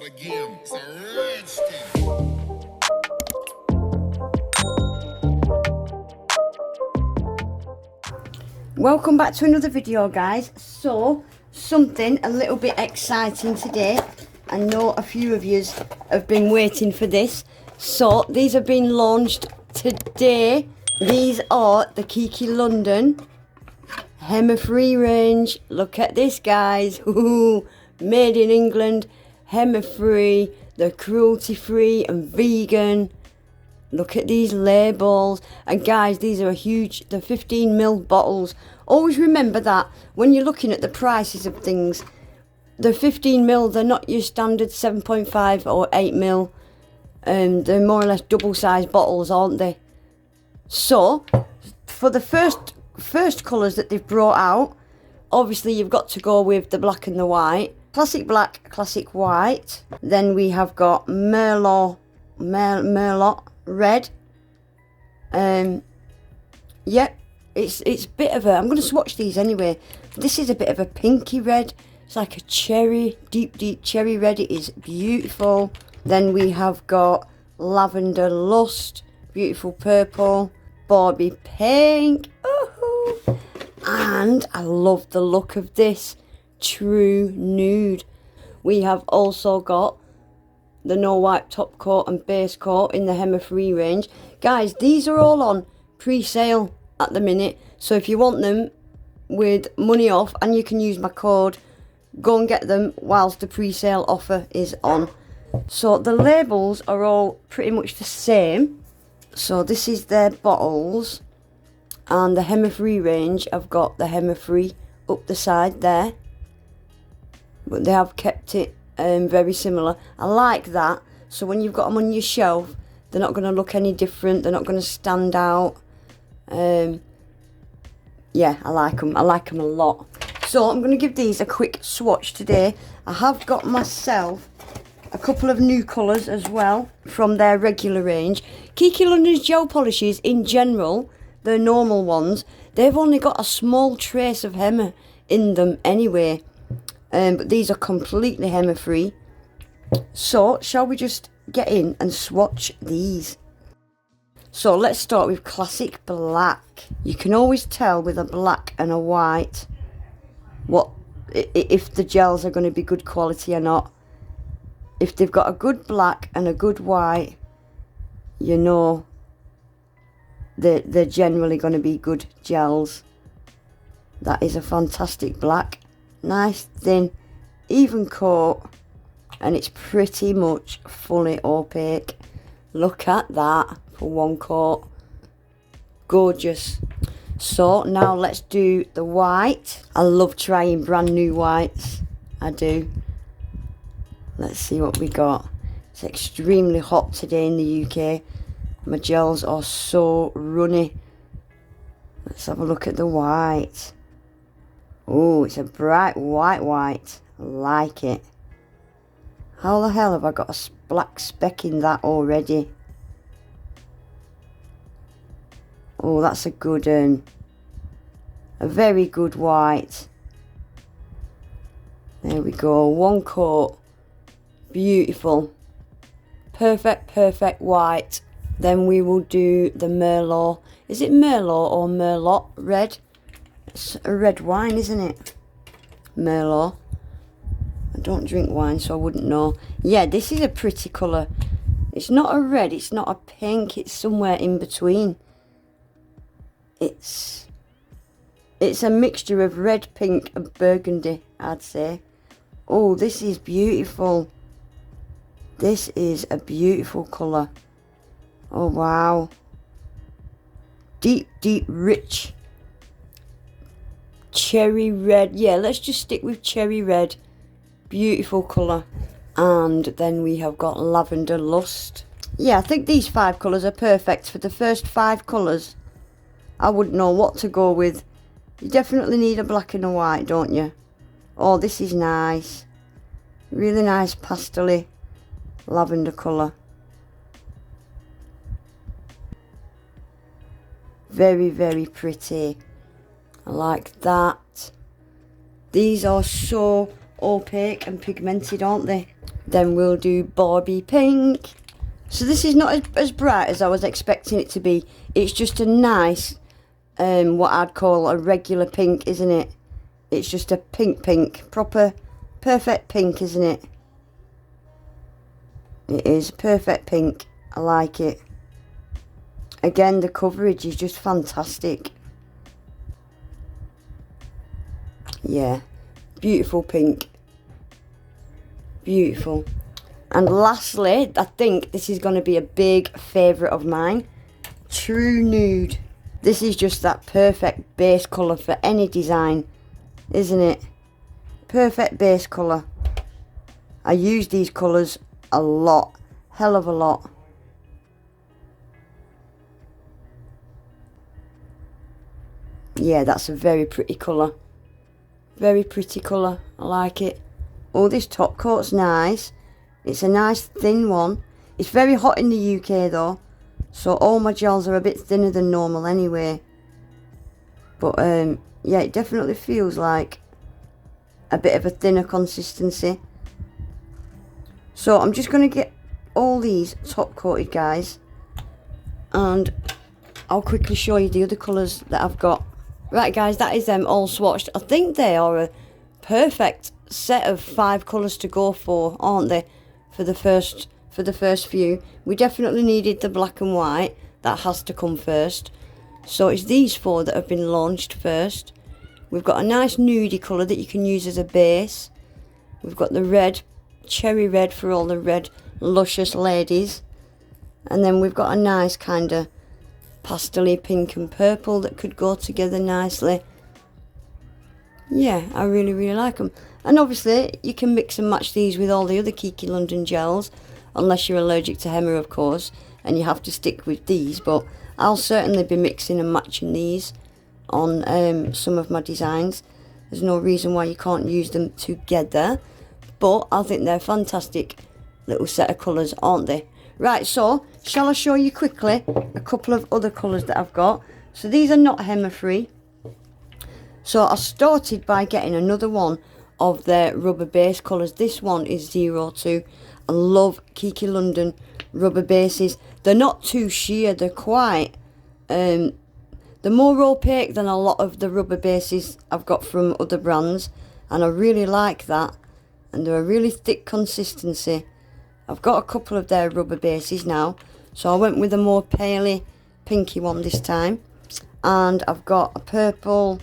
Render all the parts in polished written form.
again. It's a rich thing. Welcome back to another video, guys. So, something a little bit exciting today. I know a few of you have been waiting for this. So, these have been launched today. These are the Kiki London Hema-Free range. Look at this, guys. Ooh, made in England, Hema-Free. They're cruelty-free and vegan. Look at these labels. And guys, these are huge. They're 15ml bottles. Always remember that when you're looking at the prices of things. They're 15ml. They're not your standard 7.5 or 8ml. They're more or less double-sized bottles, aren't they? So, for the first colours that they've brought out, obviously you've got to go with the black and the white. Classic black, classic white. Then we have got Merlot red. Yep, it's a bit of a, I'm going to swatch these anyway. This is a bit of a pinky red. It's like a cherry, deep cherry red. It is beautiful. Then we have got lavender lust, beautiful purple, Barbie pink. Ooh. And I love the look of this, True Nude. We have also got the no wipe top coat and base coat in the Hema-Free range. Guys, these are all on pre-sale at the minute. So if you want them with money off and you can use my code, go and get them whilst the pre-sale offer is on. So the labels are all pretty much the same. So this is their bottles. And the Hema-Free range, I've got the Hema-Free up the side there. But they have kept it very similar. I like that. So when you've got them on your shelf, they're not going to look any different. They're not going to stand out. Yeah, I like them. I like them a lot. So I'm going to give these a quick swatch today. I have got myself a couple of new colours as well from their regular range. Kiki London's gel polishes in general, the normal ones, they've only got a small trace of Hema in them anyway. But these are completely Hema-Free. So, shall we just get in and swatch these? So, let's start with classic black. You can always tell with a black and a white if the gels are going to be good quality or not. If they've got a good black and a good white, you know they're generally going to be good gels. That is a fantastic black. Nice, thin, even coat. And it's pretty much fully opaque. Look at that for one coat. Gorgeous. So now let's do the white. I love trying brand new whites. I do. Let's see what we got. It's extremely hot today in the UK. My gels are so runny. Let's have a look at the white. Oh, it's a bright white. I like it. How the hell have I got a black speck in that already? Oh, that's a good a very good white. There we go. One coat. Beautiful. Perfect white. Then we will do the Merlot. Is it Merlot or Merlot red? It's a red wine, isn't it? Merlot. I don't drink wine, so I wouldn't know. Yeah, this is a pretty colour. It's not a red, it's not a pink, it's somewhere in between. It's a mixture of red, pink and burgundy, I'd say. Oh, this is beautiful. This is a beautiful colour. Oh, wow. Deep, rich cherry red. Yeah, let's just stick with cherry red. Beautiful colour. And then we have got lavender lust. Yeah, I think these 5 colours are perfect for the first 5 colours. I wouldn't know what to go with. You definitely need a black and a white, don't you? Oh, this is nice. Really nice pastel-y lavender colour. Very pretty. I like that. These are so opaque and pigmented, aren't they? Then we'll do Barbie pink. So this is not as bright as I was expecting it to be. It's just a nice, what I'd call a regular pink, isn't it? It's just a pink. Proper, perfect pink, isn't it? It is perfect pink. I like it. Again, the coverage is just fantastic. Yeah, beautiful pink. Beautiful. And lastly, I think this is going to be a big favourite of mine. True Nude. This is just that perfect base colour for any design, isn't it? Perfect base colour. I use these colours a lot. Hell of a lot. Yeah, that's a very pretty colour. Very pretty colour. I like it. Oh, this top coat's nice. It's a nice thin one. It's very hot in the UK though, so all my gels are a bit thinner than normal anyway. But yeah, it definitely feels like a bit of a thinner consistency. So I'm just going to get all these top coated, guys, and I'll quickly show you the other colours that I've got. Right guys, that is them all swatched. I think they are a perfect set of 5 colours to go for, aren't they? For the first few. We definitely needed the black and white. That has to come first. So it's these 4 that have been launched first. We've got a nice nudie colour that you can use as a base. We've got the red, cherry red for all the red luscious ladies. And then we've got a nice kind of pastel-y pink and purple that could go together nicely. Yeah, I really like them. And obviously you can mix and match these with all the other Kiki London gels, unless you're allergic to Hema, of course, and you have to stick with these. But I'll certainly be mixing and matching these on some of my designs. There's no reason why you can't use them together, but I think they're a fantastic little set of colours, aren't they? Right, so shall I show you quickly a couple of other colours that I've got? So these are not Hema-Free. So I started by getting another one of their rubber base colours. This one is 02. I love Kiki London rubber bases. They're not too sheer. They're quite... they're more opaque than a lot of the rubber bases I've got from other brands. And I really like that. And they're a really thick consistency. I've got a couple of their rubber bases now. So I went with a more paley pinky one this time. And I've got a purple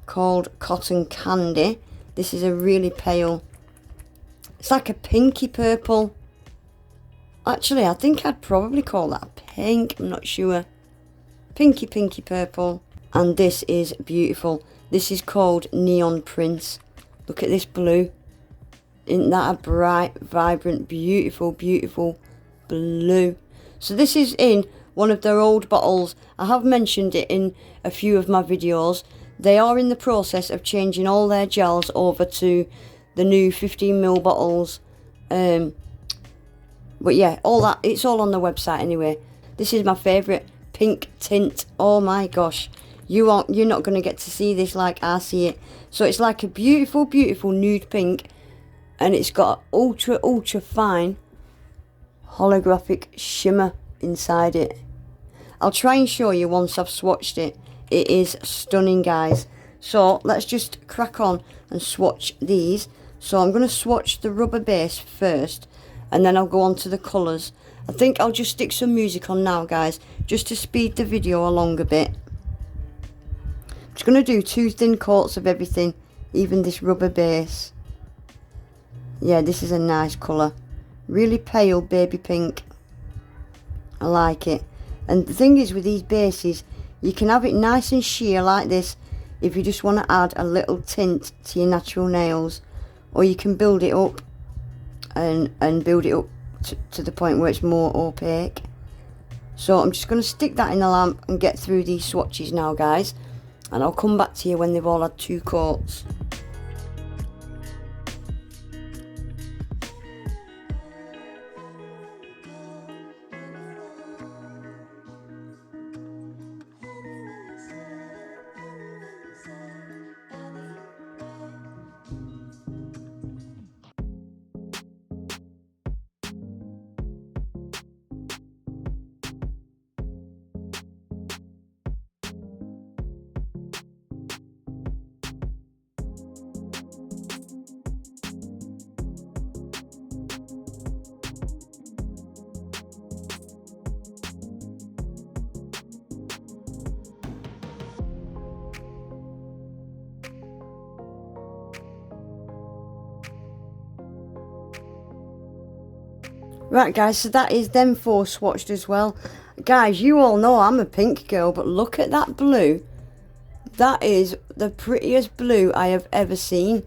called Cotton Candy. This is a really pale, it's like a pinky purple. Actually, I think I'd probably call that pink, I'm not sure. Pinky purple. And this is beautiful. This is called Neon Prince. Look at this blue. Isn't that a bright, vibrant, beautiful blue? So this is in one of their old bottles. I have mentioned it in a few of my videos. They are in the process of changing all their gels over to the new 15ml bottles. But yeah, all that, it's all on the website anyway. This is my favourite pink tint. Oh my gosh. You're not going to get to see this like I see it. So it's like a beautiful nude pink. And it's got ultra fine holographic shimmer inside it. I'll try and show you once I've swatched it. It is stunning, guys. So let's just crack on and swatch these. So I'm going to swatch the rubber base first, and then I'll go on to the colours. I think I'll just stick some music on now, guys, just to speed the video along a bit. I'm just going to do 2 thin coats of everything, even this rubber base. Yeah, this is a nice colour. Really pale baby pink. I like it. And the thing is with these bases, you can have it nice and sheer like this if you just want to add a little tint to your natural nails. Or you can build it up and build it up to the point where it's more opaque. So I'm just going to stick that in the lamp and get through these swatches now, guys. And I'll come back to you when they've all had 2 coats. Right guys, so that is them 4 swatched as well. Guys, you all know I'm a pink girl, but look at that blue. That is the prettiest blue I have ever seen.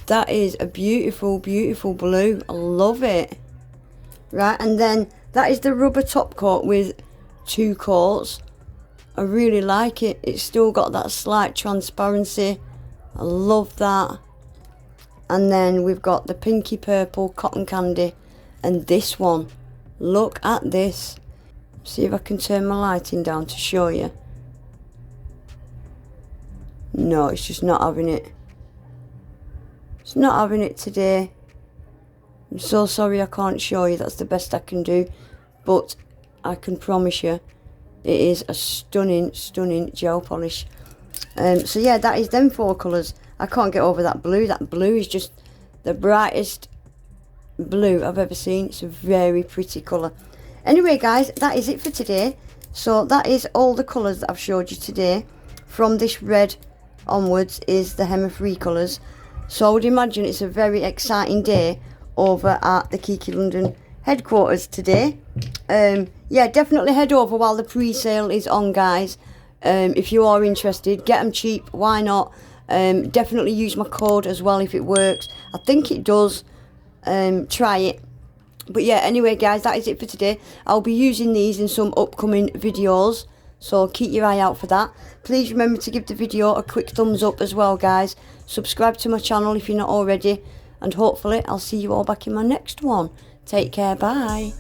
That is a beautiful, beautiful blue. I love it. Right, and then that is the rubber top coat with 2 coats. I really like it. It's still got that slight transparency. I love that. And then we've got the pinky purple cotton candy. And this one, look at this. See if I can turn my lighting down to show you. No, it's just not having it. It's not having it today. I'm so sorry I can't show you. That's the best I can do. But I can promise you, it is a stunning, stunning gel polish. So yeah, that is them 4 colours. I can't get over that blue. That blue is just the brightest blue I've ever seen. It's a very pretty colour. Anyway guys, that is it for today. So that is all the colours that I've showed you today. From this red onwards is the Hema-Free colours. So I would imagine it's a very exciting day over at the Kiki London headquarters today. Yeah, definitely head over while the pre-sale is on, guys. If you are interested, get them cheap, why not? Definitely use my code as well if it works. I think it does. Try it. But yeah, anyway guys, that is it for today. I'll be using these in some upcoming videos, so keep your eye out for that. Please remember to give the video a quick thumbs up as well, guys. Subscribe to my channel if you're not already, and hopefully I'll see you all back in my next one. Take care, bye.